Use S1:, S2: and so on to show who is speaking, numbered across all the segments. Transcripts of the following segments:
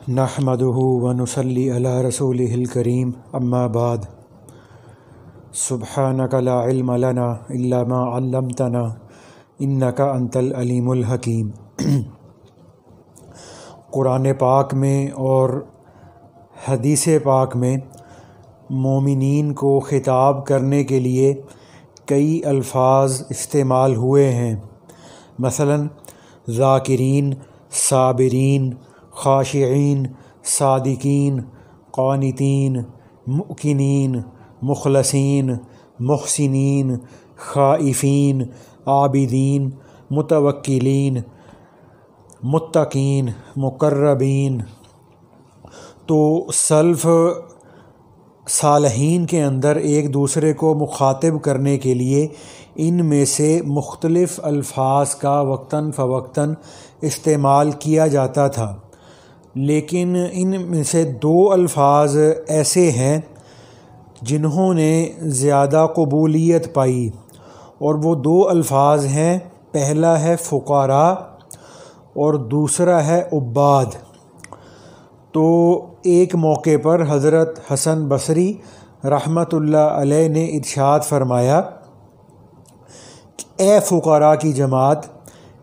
S1: نحمدہ ونصلی علی رسولہ الکریم اما بعد سبحانک لا علم لنا الا ما علمتنا انک انت العلیم الحکیم۔ قرآن پاک میں اور حدیث پاک میں مومنین کو خطاب کرنے کے لیے کئی الفاظ استعمال ہوئے ہیں، مثلاً ذاکرین، صابرین، خاشعین، صادقین، قانتین، مؤمنین، مخلصین، محسنین، خائفین، عابدین، متوکلین، متقین، مقربین۔ تو سلف صالحین کے اندر ایک دوسرے کو مخاطب کرنے کے لیے ان میں سے مختلف الفاظ کا وقتاً فوقتاً استعمال کیا جاتا تھا، لیکن ان میں سے دو الفاظ ایسے ہیں جنہوں نے زیادہ قبولیت پائی، اور وہ دو الفاظ ہیں، پہلا ہے فقراء اور دوسرا ہے عباد۔ تو ایک موقع پر حضرت حسن بصری رحمۃ اللہ علیہ نے ارشاد فرمایا کہ اے فقراء کی جماعت،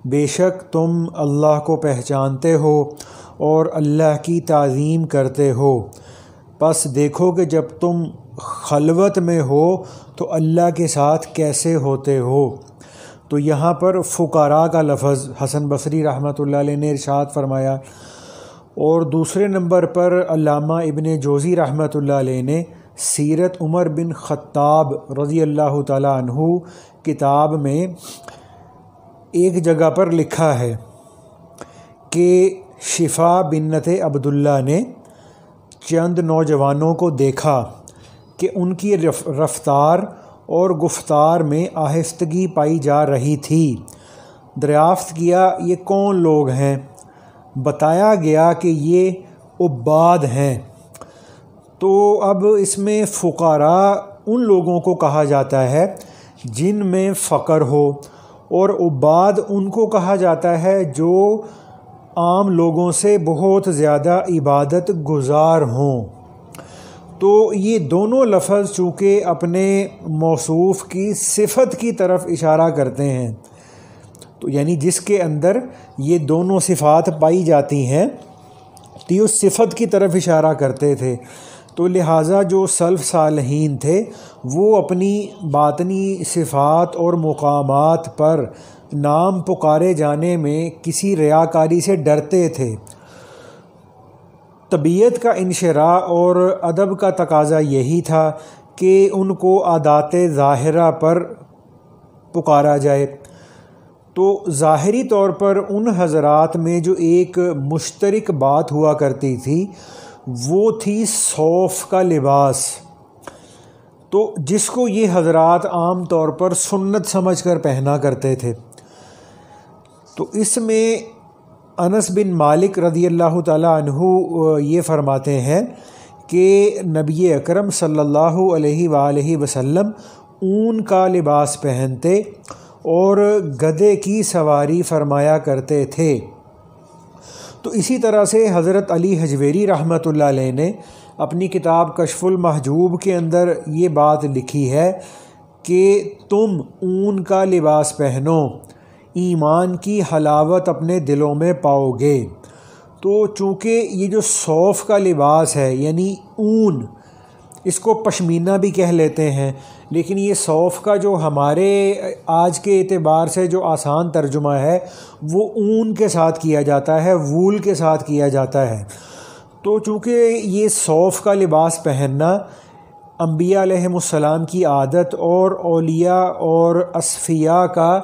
S1: بے شک تم اللہ کو پہچانتے ہو اور اللہ کی تعظیم کرتے ہو، پس دیکھو کہ جب تم خلوت میں ہو تو اللہ کے ساتھ کیسے ہوتے ہو۔ تو یہاں پر فقراء کا لفظ حسن بصری رحمۃ اللہ علیہ نے ارشاد فرمایا، اور دوسرے نمبر پر علامہ ابن جوزی رحمۃ اللہ علیہ نے سیرت عمر بن خطاب رضی اللہ تعالیٰ عنہ کتاب میں ایک جگہ پر لکھا ہے کہ شفا بنت عبداللہ نے چند نوجوانوں کو دیکھا کہ ان کی رفتار اور گفتار میں آہستگی پائی جا رہی تھی۔ دریافت کیا یہ کون لوگ ہیں؟ بتایا گیا کہ یہ عباد ہیں۔ تو اب اس میں فقراء ان لوگوں کو کہا جاتا ہے جن میں فقر ہو، اور عباد ان کو کہا جاتا ہے جو عام لوگوں سے بہت زیادہ عبادت گزار ہوں۔ تو یہ دونوں لفظ چونکہ اپنے موصوف کی صفت کی طرف اشارہ کرتے ہیں، تو یعنی جس کے اندر یہ دونوں صفات پائی جاتی ہیں تو یہ اس صفت کی طرف اشارہ کرتے تھے۔ تو لہٰذا جو سلف صالحین تھے وہ اپنی باطنی صفات اور مقامات پر نام پکارے جانے میں کسی ریاکاری سے ڈرتے تھے۔ طبیعت کا انشراح اور ادب کا تقاضا یہی تھا کہ ان کو عادات ظاہرہ پر پکارا جائے۔ تو ظاہری طور پر ان حضرات میں جو ایک مشترک بات ہوا کرتی تھی وہ تھی صوف کا لباس، تو جس کو یہ حضرات عام طور پر سنت سمجھ کر پہنا کرتے تھے۔ تو اس میں انس بن مالک رضی اللہ تعالیٰ عنہ یہ فرماتے ہیں کہ نبی اکرم صلی اللہ علیہ وآلہ وسلم اون کا لباس پہنتے اور گدھے کی سواری فرمایا کرتے تھے۔ تو اسی طرح سے حضرت علی حجویری رحمۃ اللہ علیہ نے اپنی کتاب کشف المحجوب کے اندر یہ بات لکھی ہے کہ تم اون کا لباس پہنو، ایمان کی حلاوت اپنے دلوں میں پاؤ گے۔ تو چونکہ یہ جو صوف کا لباس ہے یعنی اون، اس کو پشمینہ بھی کہہ لیتے ہیں، لیکن یہ صوف کا جو ہمارے آج کے اعتبار سے جو آسان ترجمہ ہے وہ اون کے ساتھ کیا جاتا ہے، وول کے ساتھ کیا جاتا ہے۔ تو چونکہ یہ صوف کا لباس پہننا انبیاء علیہم السلام کی عادت اور اولیاء اور اصفیاء کا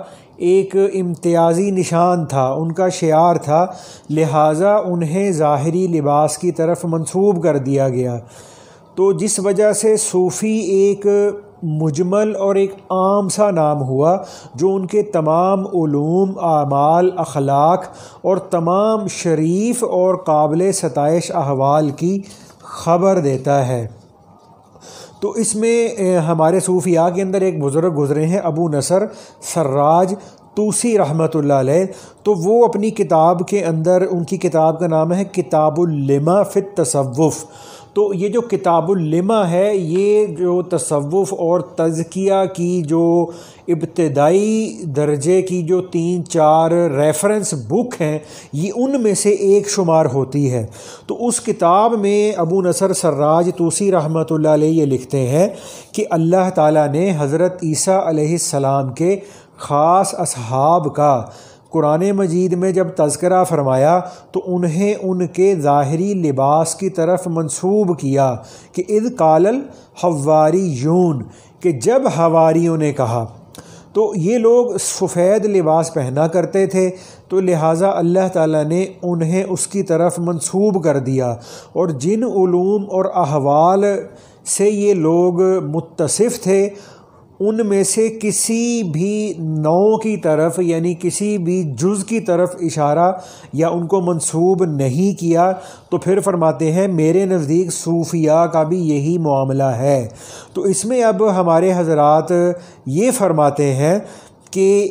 S1: ایک امتیازی نشان تھا، ان کا شعار تھا، لہٰذا انہیں ظاہری لباس کی طرف منسوب کر دیا گیا۔ تو جس وجہ سے صوفی ایک مجمل اور ایک عام سا نام ہوا جو ان کے تمام علوم، اعمال، اخلاق اور تمام شریف اور قابل ستائش احوال کی خبر دیتا ہے۔ تو اس میں ہمارے صوفیاء کے اندر ایک بزرگ گزرے ہیں ابو نصر سراج، طوسی رحمۃ اللہ علیہ، تو وہ اپنی کتاب کے اندر، ان کی کتاب کا نام ہے کتاب اللمع فی التصوف، تو یہ جو کتاب اللمع ہے یہ جو تصوف اور تزکیہ کی جو ابتدائی درجے کی جو 3-4 ریفرنس بک ہیں یہ ان میں سے ایک شمار ہوتی ہے۔ تو اس کتاب میں ابو نصر سراج طوسی رحمۃ اللہ علیہ یہ لکھتے ہیں کہ اللہ تعالیٰ نے حضرت عیسیٰ علیہ السلام کے خاص اصحاب کا قرآن مجید میں جب تذکرہ فرمایا تو انہیں ان کے ظاہری لباس کی طرف منسوب کیا کہ اذ قال الحواریون، کہ جب حواریوں نے کہا، تو یہ لوگ سفید لباس پہنا کرتے تھے، تو لہٰذا اللہ تعالیٰ نے انہیں اس کی طرف منسوب کر دیا، اور جن علوم اور احوال سے یہ لوگ متصف تھے ان میں سے کسی بھی نوع کی طرف یعنی کسی بھی جز کی طرف اشارہ یا ان کو منسوب نہیں کیا۔ تو پھر فرماتے ہیں میرے نزدیک صوفیاء کا بھی یہی معاملہ ہے۔ تو اس میں اب ہمارے حضرات یہ فرماتے ہیں کہ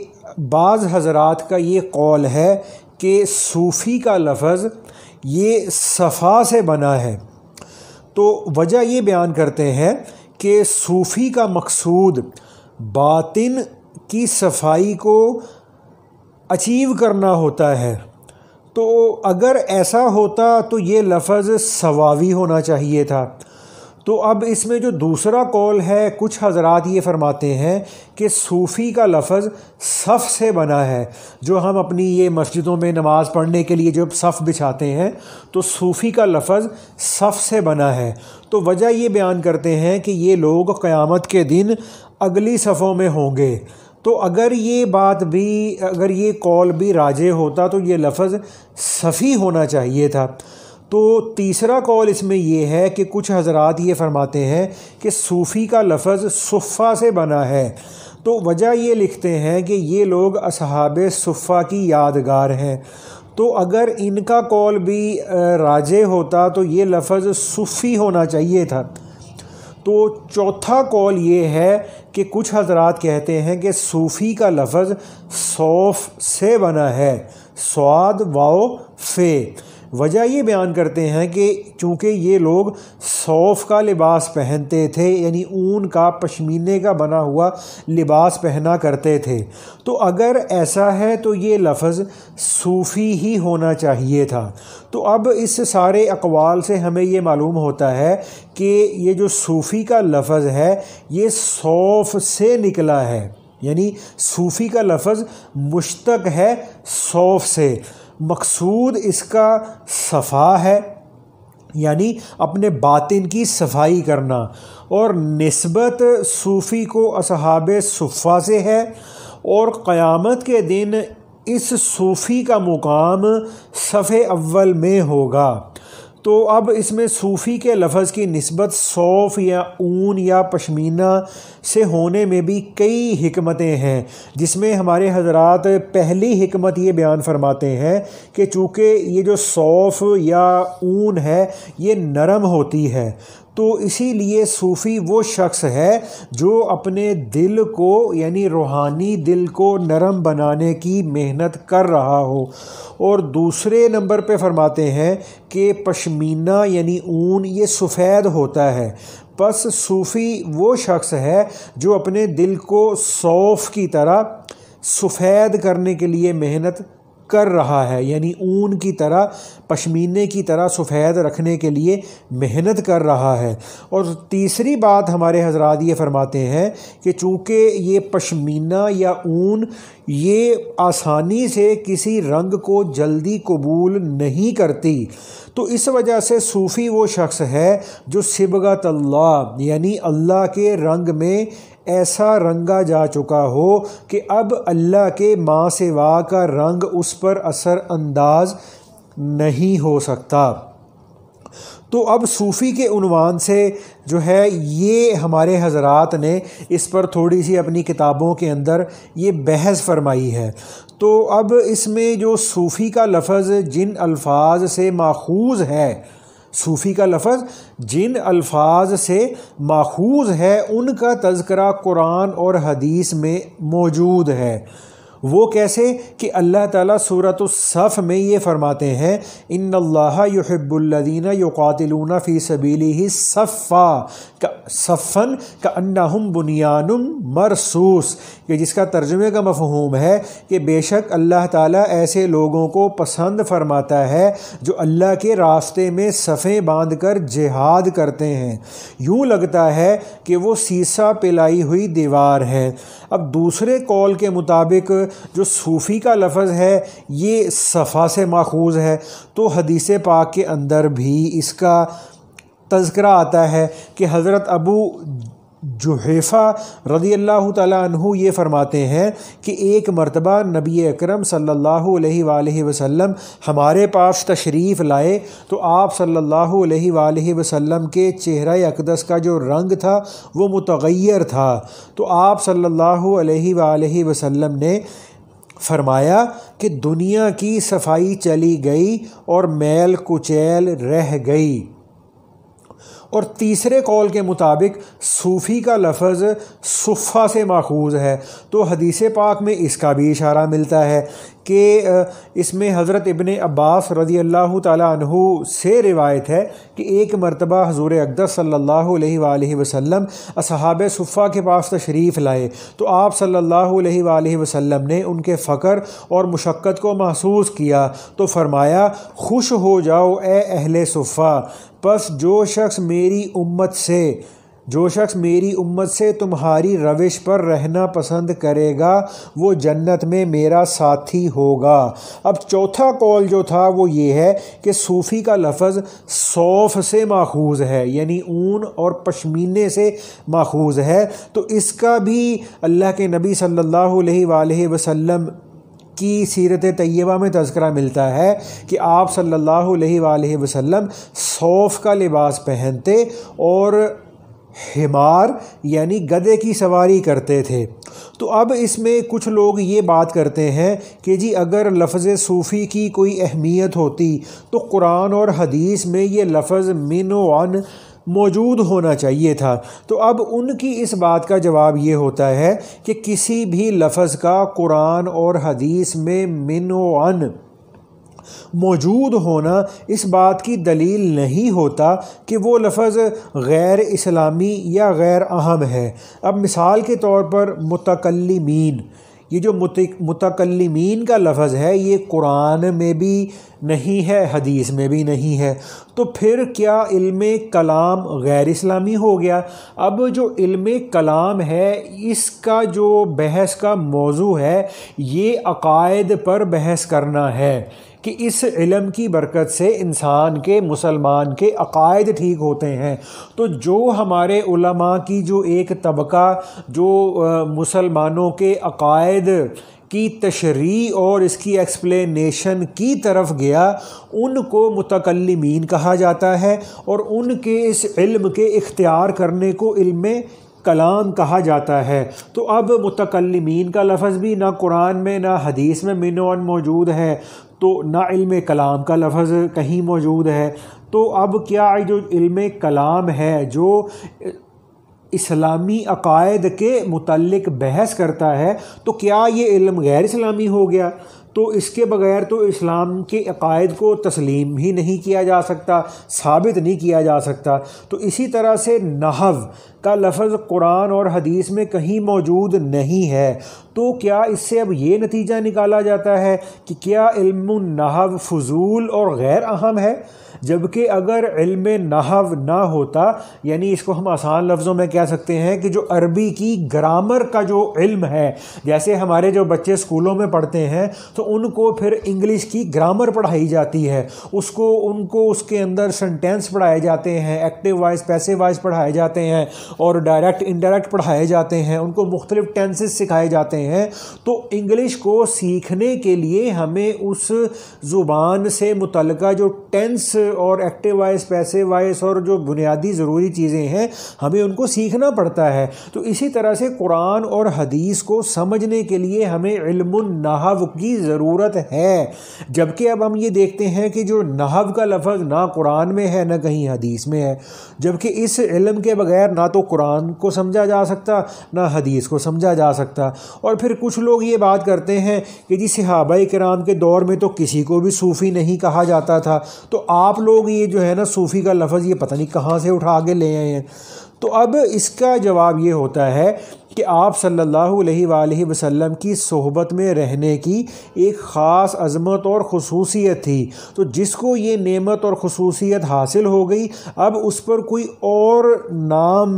S1: بعض حضرات کا یہ قول ہے کہ صوفی کا لفظ یہ صفا سے بنا ہے، تو وجہ یہ بیان کرتے ہیں کہ صوفی کا مقصود باطن کی صفائی کو اچیو کرنا ہوتا ہے، تو اگر ایسا ہوتا تو یہ لفظ صواوی ہونا چاہیے تھا۔ تو اب اس میں جو دوسرا قول ہے، کچھ حضرات یہ فرماتے ہیں کہ صوفی کا لفظ صف سے بنا ہے، جو ہم اپنی یہ مسجدوں میں نماز پڑھنے کے لیے جب صف بچھاتے ہیں تو صوفی کا لفظ صف سے بنا ہے۔ تو وجہ یہ بیان کرتے ہیں کہ یہ لوگ قیامت کے دن اگلی صفوں میں ہوں گے، تو اگر یہ قول بھی راجح ہوتا تو یہ لفظ صفی ہونا چاہیے تھا۔ تو تیسرا قول اس میں یہ ہے کہ کچھ حضرات یہ فرماتے ہیں کہ صوفی کا لفظ صفہ سے بنا ہے، تو وجہ یہ لکھتے ہیں کہ یہ لوگ اصحاب صفہ کی یادگار ہیں، تو اگر ان کا قول بھی راجح ہوتا تو یہ لفظ صوفی ہونا چاہیے تھا۔ تو چوتھا قول یہ ہے کہ کچھ حضرات کہتے ہیں کہ صوفی کا لفظ صوف سے بنا ہے، صاد واو فے۔ وجہ یہ بیان کرتے ہیں کہ چونکہ یہ لوگ صوف کا لباس پہنتے تھے، یعنی اون کا پشمینے کا بنا ہوا لباس پہنا کرتے تھے، تو اگر ایسا ہے تو یہ لفظ صوفی ہی ہونا چاہیے تھا۔ تو اب اس سارے اقوال سے ہمیں یہ معلوم ہوتا ہے کہ یہ جو صوفی کا لفظ ہے یہ صوف سے نکلا ہے، یعنی صوفی کا لفظ مشتق ہے صوف سے، مقصود اس کا صفا ہے، یعنی اپنے باطن کی صفائی کرنا، اور نسبت صوفی کو اصحاب صفہ سے ہے، اور قیامت کے دن اس صوفی کا مقام صف اول میں ہوگا۔ تو اب اس میں صوفی کے لفظ کی نسبت صوف یا اون یا پشمینہ سے ہونے میں بھی کئی حکمتیں ہیں، جس میں ہمارے حضرات پہلی حکمت یہ بیان فرماتے ہیں کہ چونکہ یہ جو صوف یا اون ہے یہ نرم ہوتی ہے، تو اسی لیے صوفی وہ شخص ہے جو اپنے دل کو یعنی روحانی دل کو نرم بنانے کی محنت کر رہا ہو۔ اور دوسرے نمبر پہ فرماتے ہیں کہ پشمینہ یعنی اون یہ سفید ہوتا ہے، پس صوفی وہ شخص ہے جو اپنے دل کو صوف کی طرح سفید کرنے کے لیے محنت کر رہا ہے، یعنی اون کی طرح پشمینے کی طرح سفید رکھنے کے لیے محنت کر رہا ہے۔ اور تیسری بات ہمارے حضرات یہ فرماتے ہیں کہ چونکہ یہ پشمینہ یا اون یہ آسانی سے کسی رنگ کو جلدی قبول نہیں کرتی، تو اس وجہ سے صوفی وہ شخص ہے جو صبغۃ اللہ یعنی اللہ کے رنگ میں ایسا رنگا جا چکا ہو کہ اب اللہ کے ما سوا کا رنگ اس پر اثر انداز نہیں ہو سکتا۔ تو اب صوفی کے عنوان سے جو ہے یہ ہمارے حضرات نے اس پر تھوڑی سی اپنی کتابوں کے اندر یہ بحث فرمائی ہے۔ تو اب اس میں جو صوفی کا لفظ جن الفاظ سے ماخوذ ہے، صوفی کا لفظ جن الفاظ سے ماخوذ ہے ان کا تذکرہ قرآن اور حدیث میں موجود ہے، وہ کیسے کہ اللہ تعالیٰ سورۃ الصف میں یہ فرماتے ہیں ان اللہ یحب الذین یقاتلون فی سبیلہ صفا کأنہم بنیان مرصوص، کہ جس کا ترجمے کا مفہوم ہے کہ بے شک اللہ تعالیٰ ایسے لوگوں کو پسند فرماتا ہے جو اللہ کے راستے میں صفیں باندھ کر جہاد کرتے ہیں، یوں لگتا ہے کہ وہ سیسہ پلائی ہوئی دیوار ہے۔ اب دوسرے قول کے مطابق جو صوفی کا لفظ ہے یہ صفا سے ماخوذ ہے، تو حدیث پاک کے اندر بھی اس کا تذکرہ آتا ہے کہ حضرت ابو جحیفہ رضی اللہ تعالیٰ عنہ یہ فرماتے ہیں کہ ایک مرتبہ نبی اکرم صلی اللہ علیہ وآلہ وسلم ہمارے پاس تشریف لائے تو آپ صلی اللہ علیہ وآلہ وسلم کے چہرہ اقدس کا جو رنگ تھا وہ متغیر تھا، تو آپ صلی اللہ علیہ وآلہ وسلم نے فرمایا کہ دنیا کی صفائی چلی گئی اور میل کچیل رہ گئی۔ اور تیسرے قول کے مطابق صوفی کا لفظ صفہ سے ماخوذ ہے، تو حدیث پاک میں اس کا بھی اشارہ ملتا ہے کہ اس میں حضرت ابن عباس رضی اللہ تعالیٰ عنہ سے روایت ہے کہ ایک مرتبہ حضور اقدس صلی اللہ علیہ وآلہ وسلم اصحاب صفہ کے پاس تشریف لائے تو آپ صلی اللہ علیہ وآلہ وسلم نے ان کے فقر اور مشقت کو محسوس کیا تو فرمایا خوش ہو جاؤ اے اہل صفہ، پس جو شخص میری امت سے تمہاری روش پر رہنا پسند کرے گا وہ جنت میں میرا ساتھی ہوگا۔ اب چوتھا قول جو تھا وہ یہ ہے کہ صوفی کا لفظ صوف سے ماخوذ ہے، یعنی اون اور پشمینے سے ماخوذ ہے، تو اس کا بھی اللہ کے نبی صلی اللہ علیہ وآلہ وسلم کی سیرت طیبہ میں تذکرہ ملتا ہے کہ آپ صلی اللہ علیہ وآلہ وسلم صوف کا لباس پہنتے اور حمار یعنی گدھے کی سواری کرتے تھے۔ تو اب اس میں کچھ لوگ یہ بات کرتے ہیں کہ جی اگر لفظ صوفی کی کوئی اہمیت ہوتی تو قرآن اور حدیث میں یہ لفظ من و عن موجود ہونا چاہیے تھا، تو اب ان کی اس بات کا جواب یہ ہوتا ہے کہ کسی بھی لفظ کا قرآن اور حدیث میں من و عن موجود ہونا اس بات کی دلیل نہیں ہوتا کہ وہ لفظ غیر اسلامی یا غیر اہم ہے۔ اب مثال کے طور پر متکلمین، یہ جو متکلمین کا لفظ ہے یہ قرآن میں بھی نہیں ہے، حدیث میں بھی نہیں ہے، تو پھر کیا علم کلام غیر اسلامی ہو گیا؟ اب جو علم کلام ہے اس کا جو بحث کا موضوع ہے یہ عقائد پر بحث کرنا ہے کہ اس علم کی برکت سے انسان کے مسلمان کے عقائد ٹھیک ہوتے ہیں۔ تو جو ہمارے علماء کی جو ایک طبقہ جو مسلمانوں کے عقائد کی تشریح اور اس کی ایکسپلینیشن کی طرف گیا ان کو متکلمین کہا جاتا ہے، اور ان کے اس علم کے اختیار کرنے کو علم کلام کہا جاتا ہے۔ تو اب متکلمین کا لفظ بھی نہ قرآن میں نہ حدیث میں من و عن موجود ہے، تو نہ علم کلام کا لفظ کہیں موجود ہے، تو اب کیا جو علم کلام ہے جو اسلامی عقائد کے متعلق بحث کرتا ہے تو کیا یہ علم غیر اسلامی ہو گیا؟ تو اس کے بغیر تو اسلام کے عقائد کو تسلیم ہی نہیں کیا جا سکتا، ثابت نہیں کیا جا سکتا۔ تو اسی طرح سے نحو کا لفظ قرآن اور حدیث میں کہیں موجود نہیں ہے، تو کیا اس سے اب یہ نتیجہ نکالا جاتا ہے کہ کیا علم النحو فضول اور غیر اہم ہے؟ جبکہ اگر علم نحو نہ ہوتا، یعنی اس کو ہم آسان لفظوں میں کہہ سکتے ہیں کہ جو عربی کی گرامر کا جو علم ہے، جیسے ہمارے جو بچے اسکولوں میں پڑھتے ہیں تو ان کو پھر انگلش کی گرامر پڑھائی جاتی ہے، ان کو اس کے اندر سنٹینس پڑھائے جاتے ہیں، ایکٹیو وائس پیسو وائس پڑھائے جاتے ہیں اور ڈائریکٹ انڈائریکٹ پڑھائے جاتے ہیں، ان کو مختلف ٹینسز سکھائے جاتے ہیں۔ تو انگلش کو سیکھنے کے لیے ہمیں اس زبان سے متعلقہ جو ٹینس اور ایکٹیو وائس پیسو وائس اور جو بنیادی ضروری چیزیں ہیں ہمیں ان کو سیکھنا پڑتا ہے۔ تو اسی طرح سے قرآن اور حدیث کو سمجھنے کے لیے ہمیں علم النحو کی ضرورت ہے، جبکہ اب ہم یہ دیکھتے ہیں کہ جو نحو کا لفظ نہ قرآن میں ہے نہ کہیں حدیث میں ہے، جبکہ اس علم کے بغیر نہ تو قرآن کو سمجھا جا سکتا نہ حدیث کو سمجھا جا سکتا۔ اور پھر کچھ لوگ یہ بات کرتے ہیں کہ جی صحابہ کرام کے دور میں تو کسی کو بھی صوفی نہیں کہا جاتا تھا، تو آپ لوگ یہ جو ہے نا صوفی کا لفظ یہ پتہ نہیں کہاں سے اٹھا کے لے آئے ہیں۔ تو اب اس کا جواب یہ ہوتا ہے کہ آپ صلی اللہ علیہ وآلہ وسلم کی صحبت میں رہنے کی ایک خاص عظمت اور خصوصیت تھی، تو جس کو یہ نعمت اور خصوصیت حاصل ہو گئی، اب اس پر کوئی اور نام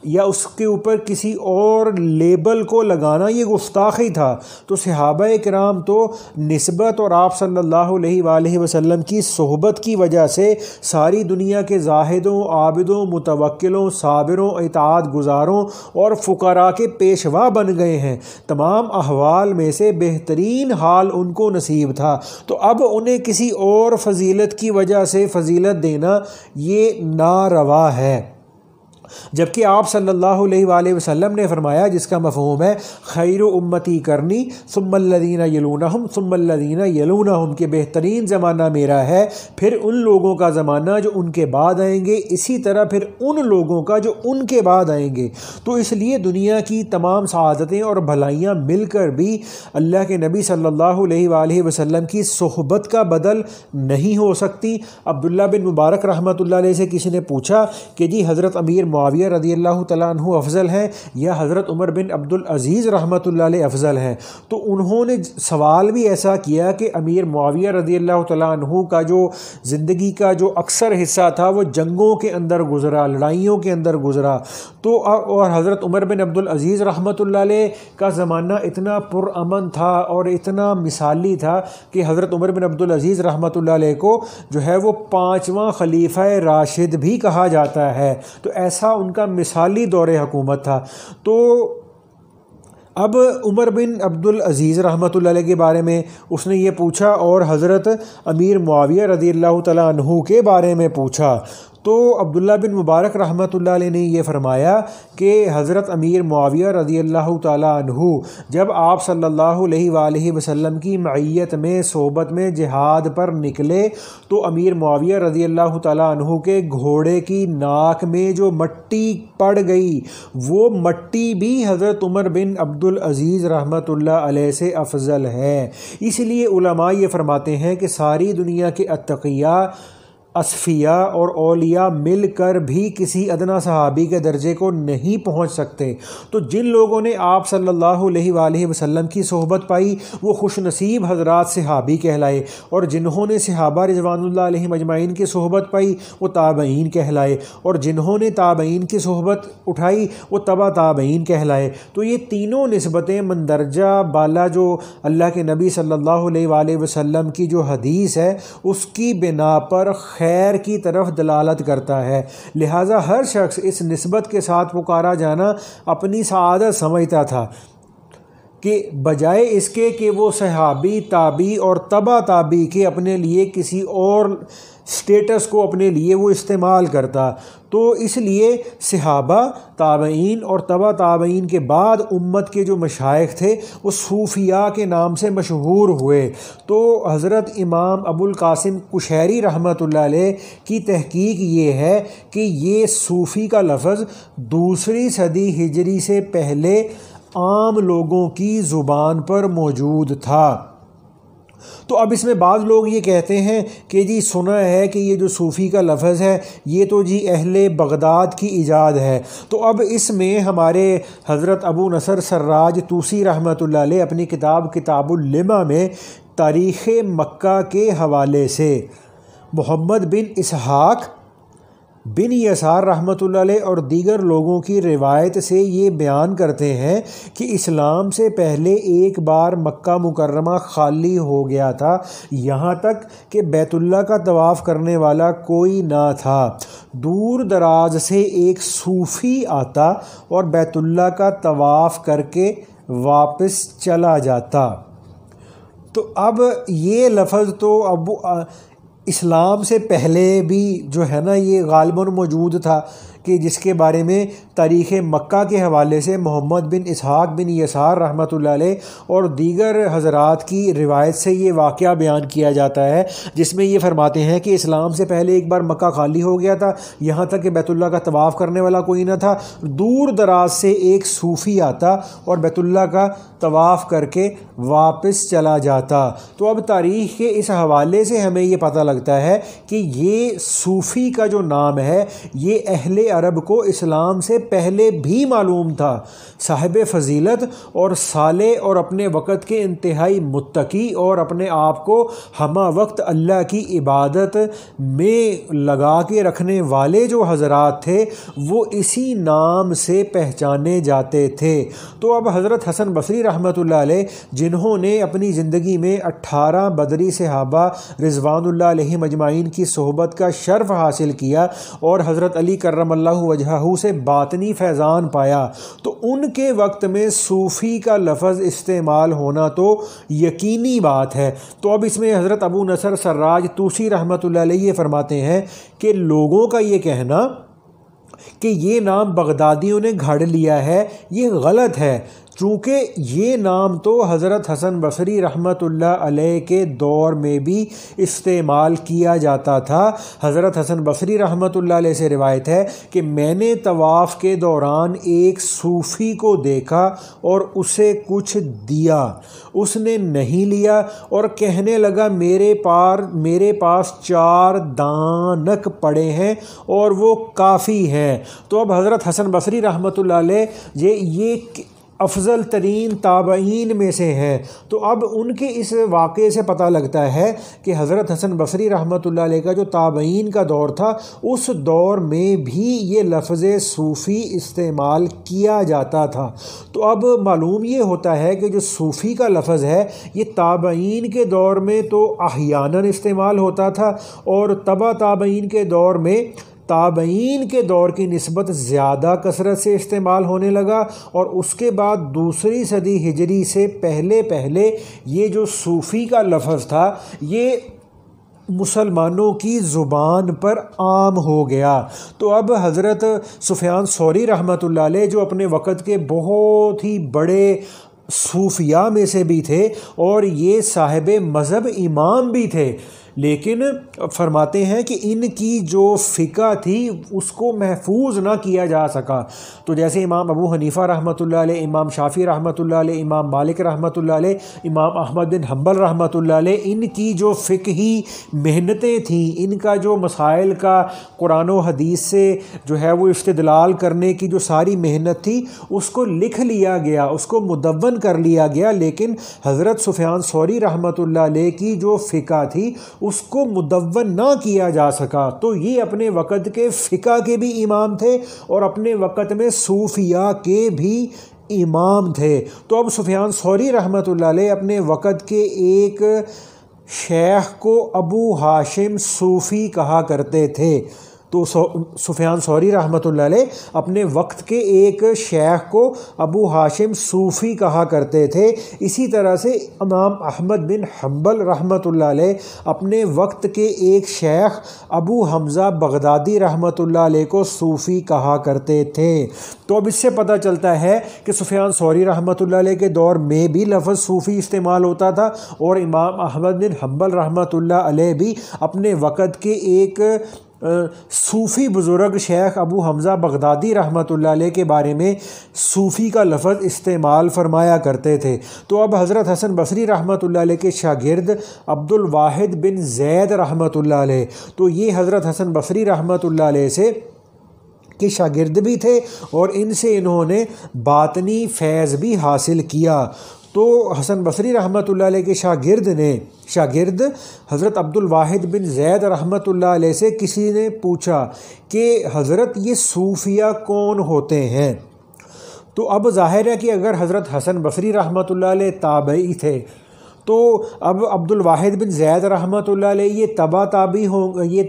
S1: یا اس کے اوپر کسی اور لیبل کو لگانا یہ گستاخی تھا۔ تو صحابہ کرام تو نسبت اور آپ صلی اللہ علیہ وآلہ وسلم کی صحبت کی وجہ سے ساری دنیا کے زاہدوں، عابدوں، متوکلوں، صابروں، اطاعت گزاروں اور فقراء کے پیشوا بن گئے ہیں۔ تمام احوال میں سے بہترین حال ان کو نصیب تھا، تو اب انہیں کسی اور فضیلت کی وجہ سے فضیلت دینا یہ ناروا ہے۔ جبکہ آپ صلی اللہ علیہ وآلہ وسلم نے فرمایا، جس کا مفہوم ہے خیر امتی کرنی ثم الذین یلونہم ثم الذین یلونہم، کہ بہترین زمانہ میرا ہے، پھر ان لوگوں کا زمانہ جو ان کے بعد آئیں گے، اسی طرح پھر ان لوگوں کا جو ان کے بعد آئیں گے۔ تو اس لیے دنیا کی تمام سعادتیں اور بھلائیاں مل کر بھی اللہ کے نبی صلی اللہ علیہ وآلہ وسلم کی صحبت کا بدل نہیں ہو سکتی۔ عبداللہ بن مبارک رحمۃ اللہ علیہ سے کسی نے پوچھا کہ جی حضرت امیر معاویہ رضی اللہ تعالیٰ عنہ افضل ہیں یا حضرت عمر بن عبدالعزیز رحمۃ اللہ علیہ افضل ہیں؟ تو انہوں نے سوال بھی ایسا کیا کہ امیر معاویہ رضی اللہ تعالیٰ عنہ کا جو زندگی کا جو اکثر حصہ تھا وہ جنگوں کے اندر گزرا، لڑائیوں کے اندر گزرا، تو اور حضرت عمر بن عبدالعزیز رحمۃ اللہ علیہ کا زمانہ اتنا پرامن تھا اور اتنا مثالی تھا کہ حضرت عمر بن عبدالعزیز رحمۃ اللہ علیہ کو جو ہے وہ 5واں خلیفہ راشد بھی کہا جاتا ہے۔ تو ایسا ان کا مثالی دور حکومت تھا۔ تو اب عمر بن عبدالعزیز رحمۃ اللہ علیہ کے بارے میں اس نے یہ پوچھا اور حضرت امیر معاویہ رضی اللہ تعالیٰ عنہ کے بارے میں پوچھا، تو عبداللہ بن مبارک رحمۃ اللہ علیہ نے یہ فرمایا کہ حضرت امیر معاویہ رضی اللہ تعالیٰ عنہ جب آپ صلی اللہ علیہ وآلہ وسلم کی معیت میں صحبت میں جہاد پر نکلے تو امیر معاویہ رضی اللہ تعالیٰ عنہ کے گھوڑے کی ناک میں جو مٹی پڑ گئی وہ مٹی بھی حضرت عمر بن عبدالعزیز رحمۃ اللہ علیہ سے افضل ہے۔ اس لیے علماء یہ فرماتے ہیں کہ ساری دنیا کے اتقیاء، اصفیاء اور اولیاء مل کر بھی کسی ادنا صحابی کے درجے کو نہیں پہنچ سکتے۔ تو جن لوگوں نے آپ صلی اللہ علیہ وآلہ وسلم کی صحبت پائی وہ خوش نصیب حضرات صحابی کہلائے، اور جنہوں نے صحابہ رضوان اللہ علیہم اجمعین کی صحبت پائی وہ تابعین کہلائے، اور جنہوں نے تابعین کی صحبت اٹھائی وہ تبع تابعین کہلائے۔ تو یہ تینوں نسبتیں مندرجہ بالا جو اللہ کے نبی صلی اللہ علیہ وآلہ وسلم کی جو حدیث ہے اس کی بنا پر خیر کی طرف دلالت کرتا ہے، لہٰذا ہر شخص اس نسبت کے ساتھ پکارا جانا اپنی سعادت سمجھتا تھا کہ بجائے اس کے کہ وہ صحابی، تابعی اور تبع تابعی کے اپنے لیے کسی اور سٹیٹس کو اپنے لیے وہ استعمال کرتا۔ تو اس لیے صحابہ، تابعین اور تبع تابعین کے بعد امت کے جو مشائخ تھے وہ صوفیاء کے نام سے مشہور ہوئے۔ تو حضرت امام ابو القاسم قشیری رحمۃ اللہ علیہ کی تحقیق یہ ہے کہ یہ صوفی کا لفظ 2 صدی ہجری سے پہلے عام لوگوں کی زبان پر موجود تھا۔ تو اب اس میں بعض لوگ یہ کہتے ہیں کہ جی سنا ہے کہ یہ جو صوفی کا لفظ ہے یہ تو جی اہل بغداد کی ایجاد ہے۔ تو اب اس میں ہمارے حضرت ابو نصر سراج طوسی رحمۃ اللہ علیہ اپنی کتاب کتاب اللمع میں تاریخ مکہ کے حوالے سے محمد بن اسحاق بن یسار رحمۃ اللہ علیہ اور دیگر لوگوں کی روایت سے یہ بیان کرتے ہیں کہ اسلام سے پہلے ایک بار مکہ مکرمہ خالی ہو گیا تھا، یہاں تک کہ بیت اللہ کا طواف کرنے والا کوئی نہ تھا۔ دور دراز سے ایک صوفی آتا اور بیت اللہ کا طواف کر کے واپس چلا جاتا۔ تو اب یہ لفظ تو اسلام سے پہلے بھی جو ہے نا یہ غالباً موجود تھا، کہ جس کے بارے میں تاریخ مکہ کے حوالے سے محمد بن اسحاق بن یسار رحمۃ اللہ علیہ اور دیگر حضرات کی روایت سے یہ واقعہ بیان کیا جاتا ہے، جس میں یہ فرماتے ہیں کہ اسلام سے پہلے ایک بار مکہ خالی ہو گیا تھا، یہاں تک کہ بیت اللہ کا طواف کرنے والا کوئی نہ تھا۔ دور دراز سے ایک صوفی آتا اور بیت اللہ کا طواف کر کے واپس چلا جاتا۔ تو اب تاریخ کے اس حوالے سے ہمیں یہ پتہ لگتا ہے کہ یہ صوفی کا جو نام ہے یہ اہل عرب کو اسلام سے پہلے بھی معلوم تھا۔ صاحب فضیلت اور صالح اور اپنے وقت کے انتہائی متقی اور اپنے آپ کو ہمہ وقت اللہ کی عبادت میں لگا کے رکھنے والے جو حضرات تھے وہ اسی نام سے پہچانے جاتے تھے۔ تو اب حضرت حسن بصری رحمۃ اللہ علیہ جنہوں نے اپنی زندگی میں 18 بدری صحابہ رضوان اللہ علیہم اجمعین کی صحبت کا شرف حاصل کیا اور حضرت علی کرم اللہ وجہہ سے باطنی فیضان پایا، تو ان کے وقت میں صوفی کا لفظ استعمال ہونا تو یقینی بات ہے۔ تو اب اس میں حضرت ابو نصر سراج طوسی رحمۃ اللہ علیہ فرماتے ہیں کہ لوگوں کا یہ کہنا کہ یہ نام بغدادیوں نے گھڑ لیا ہے یہ غلط ہے، چونکہ یہ نام تو حضرت حسن بصری رحمۃ اللہ علیہ کے دور میں بھی استعمال کیا جاتا تھا۔ حضرت حسن بصری رحمۃ اللہ علیہ سے روایت ہے کہ میں نے طواف کے دوران ایک صوفی کو دیکھا اور اسے کچھ دیا، اس نے نہیں لیا اور کہنے لگا میرے پاس 4 دانک پڑے ہیں اور وہ کافی ہیں۔ تو اب حضرت حسن بصری رحمۃ اللہ علیہ یہ افضل ترین تابعین میں سے ہیں، تو اب ان کے اس واقعے سے پتہ لگتا ہے کہ حضرت حسن بصری رحمۃ اللہ علیہ کا جو تابعین کا دور تھا اس دور میں بھی یہ لفظ صوفی استعمال کیا جاتا تھا۔ تو اب معلوم یہ ہوتا ہے کہ جو صوفی کا لفظ ہے یہ تابعین کے دور میں تو احیاناً استعمال ہوتا تھا اور تبع تابعین کے دور میں تابعین کے دور کی نسبت زیادہ کثرت سے استعمال ہونے لگا، اور اس کے بعد دوسری صدی ہجری سے پہلے یہ جو صوفی کا لفظ تھا یہ مسلمانوں کی زبان پر عام ہو گیا۔ تو اب حضرت سفیان ثوری رحمۃ اللہ علیہ جو اپنے وقت کے بہت ہی بڑے صوفیاء میں سے بھی تھے اور یہ صاحب مذہب امام بھی تھے، لیکن فرماتے ہیں کہ ان کی جو فقہ تھی اس کو محفوظ نہ کیا جا سکا۔ تو جیسے امام ابو حنیفہ رحمۃ اللہ علیہ، امام شافعی رحمۃ اللہ علیہ، امام مالک رحمۃ اللہ علیہ، امام احمد بن حنبل رحمۃ اللہ علیہ، ان کی جو فقہی محنتیں تھیں، ان کا جو مسائل کا قرآن و حدیث سے جو ہے وہ استدلال کرنے کی جو ساری محنت تھی اس کو لکھ لیا گیا، اس کو مدون کر لیا گیا، لیکن حضرت سفیان ثوری رحمۃ اللہ علیہ کی جو فقہ تھی اس کو مدون نہ کیا جا سکا۔ تو یہ اپنے وقت کے فقہ کے بھی امام تھے اور اپنے وقت میں صوفیاء کے بھی امام تھے۔ تو اب سفیان ثوری رحمۃ اللہ علیہ اپنے وقت کے ایک شیخ کو ابو ہاشم صوفی کہا کرتے تھے۔ تو سفیان ثوری رحمۃ اللہ علیہ اپنے وقت کے ایک شیخ کو ابو ہاشم صوفی کہا کرتے تھے۔ اسی طرح سے امام احمد بن حنبل رحمۃ اللہ علیہ اپنے وقت کے ایک شیخ ابو حمزہ بغدادی رحمۃ اللہ علیہ کو صوفی کہا کرتے تھے۔ تو اب اس سے پتہ چلتا ہے کہ سفیان ثوری رحمۃ اللہ علیہ کے دور میں بھی لفظ صوفی استعمال ہوتا تھا اور امام احمد بن حنبل رحمۃ اللہ علیہ بھی اپنے وقت کے ایک صوفی بزرگ شیخ ابو حمزہ بغدادی رحمۃ اللہ علیہ کے بارے میں صوفی کا لفظ استعمال فرمایا کرتے تھے۔ تو اب حضرت حسن بصری رحمۃ اللہ علیہ کے شاگرد عبد الواحد بن زید رحمۃ اللہ علیہ، تو یہ حضرت حسن بصری رحمۃ اللہ علیہ سے کے شاگرد بھی تھے اور ان سے انہوں نے باطنی فیض بھی حاصل کیا۔ تو حسن بصری رحمۃ اللہ علیہ کے شاگرد حضرت عبد الواحد بن زید رحمۃ اللہ علیہ سے کسی نے پوچھا کہ حضرت یہ صوفیہ کون ہوتے ہیں؟ تو اب ظاہر ہے کہ اگر حضرت حسن بصری رحمۃ اللہ علیہ تابعی تھے تو اب عبد الواحد بن زید رحمۃ اللہ علیہ یہ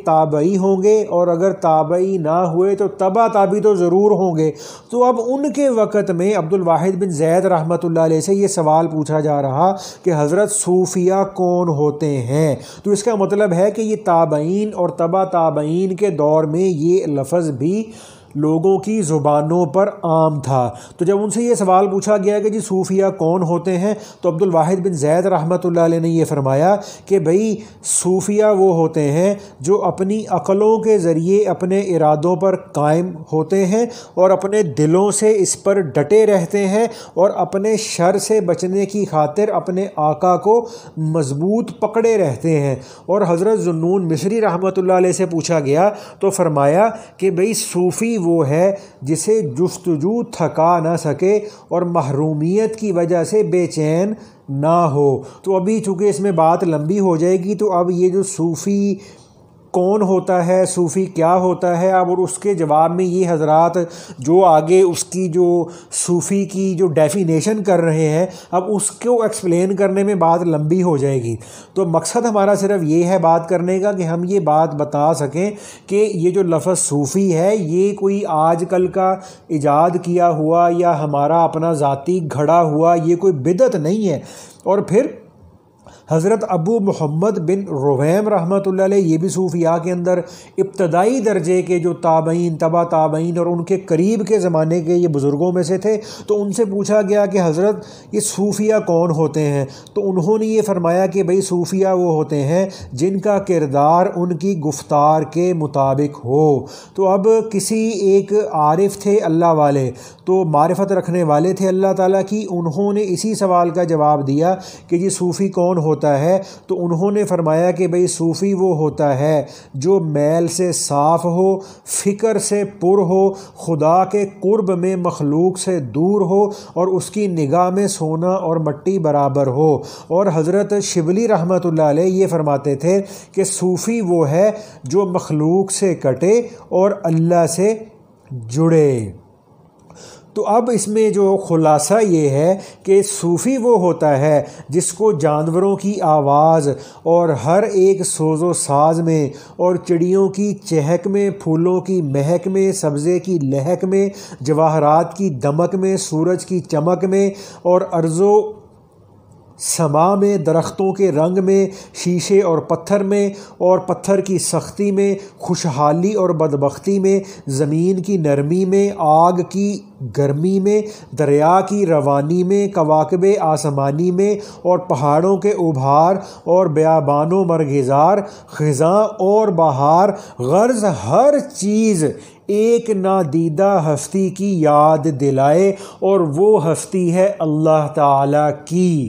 S1: تابعی ہوں گے، اور اگر تابعی نہ ہوئے تو تبع تابعی تو ضرور ہوں گے۔ تو اب ان کے وقت میں عبد الواحد بن زید رحمۃ اللہ علیہ سے یہ سوال پوچھا جا رہا کہ حضرت صوفیہ کون ہوتے ہیں؟ تو اس کا مطلب ہے کہ یہ تابعین اور تبع تابعین کے دور میں یہ لفظ بھی لوگوں کی زبانوں پر عام تھا۔ تو جب ان سے یہ سوال پوچھا گیا کہ جی صوفیہ کون ہوتے ہیں، تو عبد الواحد بن زید رحمۃ اللہ علیہ نے یہ فرمایا کہ بھئی صوفیہ وہ ہوتے ہیں جو اپنی عقلوں کے ذریعے اپنے ارادوں پر قائم ہوتے ہیں اور اپنے دلوں سے اس پر ڈٹے رہتے ہیں اور اپنے شر سے بچنے کی خاطر اپنے آقا کو مضبوط پکڑے رہتے ہیں۔ اور حضرت ذوالنون مصری رحمۃ اللہ علیہ سے پوچھا گیا تو فرمایا کہ بھئی صوفی وہ ہے جسے جستجو تھکا نہ سکے اور محرومیت کی وجہ سے بے چین نہ ہو۔ تو ابھی چونکہ اس میں بات لمبی ہو جائے گی، تو اب یہ جو صوفی کون ہوتا ہے، صوفی کیا ہوتا ہے، اب اور اس کے جواب میں یہ حضرات جو آگے اس کی جو صوفی کی جو ڈیفینیشن کر رہے ہیں، اب اس کو ایکسپلین کرنے میں بات لمبی ہو جائے گی۔ تو مقصد ہمارا صرف یہ ہے بات کرنے کا کہ ہم یہ بات بتا سکیں کہ یہ جو لفظ صوفی ہے یہ کوئی آج کل کا ایجاد کیا ہوا یا ہمارا اپنا ذاتی گھڑا ہوا یہ کوئی بدعت نہیں ہے۔ اور پھر حضرت ابو محمد بن رویم رحمۃ اللہ علیہ یہ بھی صوفیاء کے اندر ابتدائی درجے کے جو تابعین، تبع تابعین اور ان کے قریب کے زمانے کے یہ بزرگوں میں سے تھے۔ تو ان سے پوچھا گیا کہ حضرت یہ صوفیاء کون ہوتے ہیں، تو انہوں نے یہ فرمایا کہ بھئی صوفیاء وہ ہوتے ہیں جن کا کردار ان کی گفتار کے مطابق ہو۔ تو اب کسی ایک عارف تھے اللہ والے، تو معرفت رکھنے والے تھے اللہ تعالیٰ کی، انہوں نے اسی سوال کا جواب دیا کہ جی صوفی کون ہوتا ہے، تو انہوں نے فرمایا کہ بھئی صوفی وہ ہوتا ہے جو میل سے صاف ہو، فکر سے پر ہو، خدا کے قرب میں مخلوق سے دور ہو اور اس کی نگاہ میں سونا اور مٹی برابر ہو۔ اور حضرت شبلی رحمۃ اللہ علیہ یہ فرماتے تھے کہ صوفی وہ ہے جو مخلوق سے کٹے اور اللہ سے جڑے۔ تو اب اس میں جو خلاصہ یہ ہے کہ صوفی وہ ہوتا ہے جس کو جانوروں کی آواز اور ہر ایک سوز و ساز میں اور چڑیوں کی چہک میں، پھولوں کی مہک میں، سبزے کی لہک میں، جواہرات کی دمک میں، سورج کی چمک میں اور ارض و سما میں، درختوں کے رنگ میں، شیشے اور پتھر میں اور پتھر کی سختی میں، خوشحالی اور بدبختی میں، زمین کی نرمی میں، آگ کی گرمی میں، دریا کی روانی میں، کواکب آسمانی میں اور پہاڑوں کے ابھار اور بیابان و مرغزار، خزاں اور بہار، غرض ہر چیز ایک نادیدہ ہستی کی یاد دلائے اور وہ ہستی ہے اللہ تعالیٰ کی۔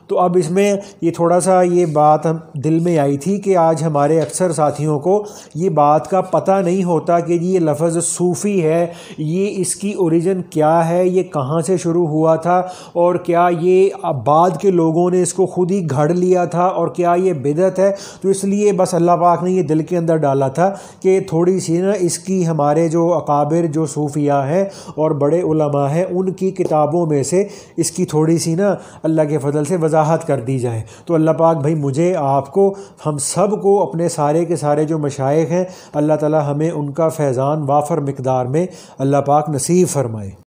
S1: تو اب اس میں یہ تھوڑا سا یہ بات دل میں آئی تھی کہ آج ہمارے اکثر ساتھیوں کو یہ بات کا پتہ نہیں ہوتا کہ یہ لفظ صوفی ہے، یہ اس کی اوریجن کیا ہے، یہ کہاں سے شروع ہوا تھا اور کیا یہ بعد کے لوگوں نے اس کو خود ہی گھڑ لیا تھا اور کیا یہ بدعت ہے۔ تو اس لیے بس اللہ پاک نے یہ دل کے اندر ڈالا تھا کہ تھوڑی سی نا اس کی ہمارے جو اکابر جو صوفیاء ہیں اور بڑے علماء ہیں ان کی کتابوں میں سے اس کی تھوڑی سی نا اللہ کے فضل سے وضاحت کر دی جائے۔ تو اللہ پاک بھائی مجھے، آپ کو، ہم سب کو، اپنے سارے کے سارے جو مشائخ ہیں، اللہ تعالی ہمیں ان کا فیضان وافر مقدار میں اللہ پاک نصیب فرمائے۔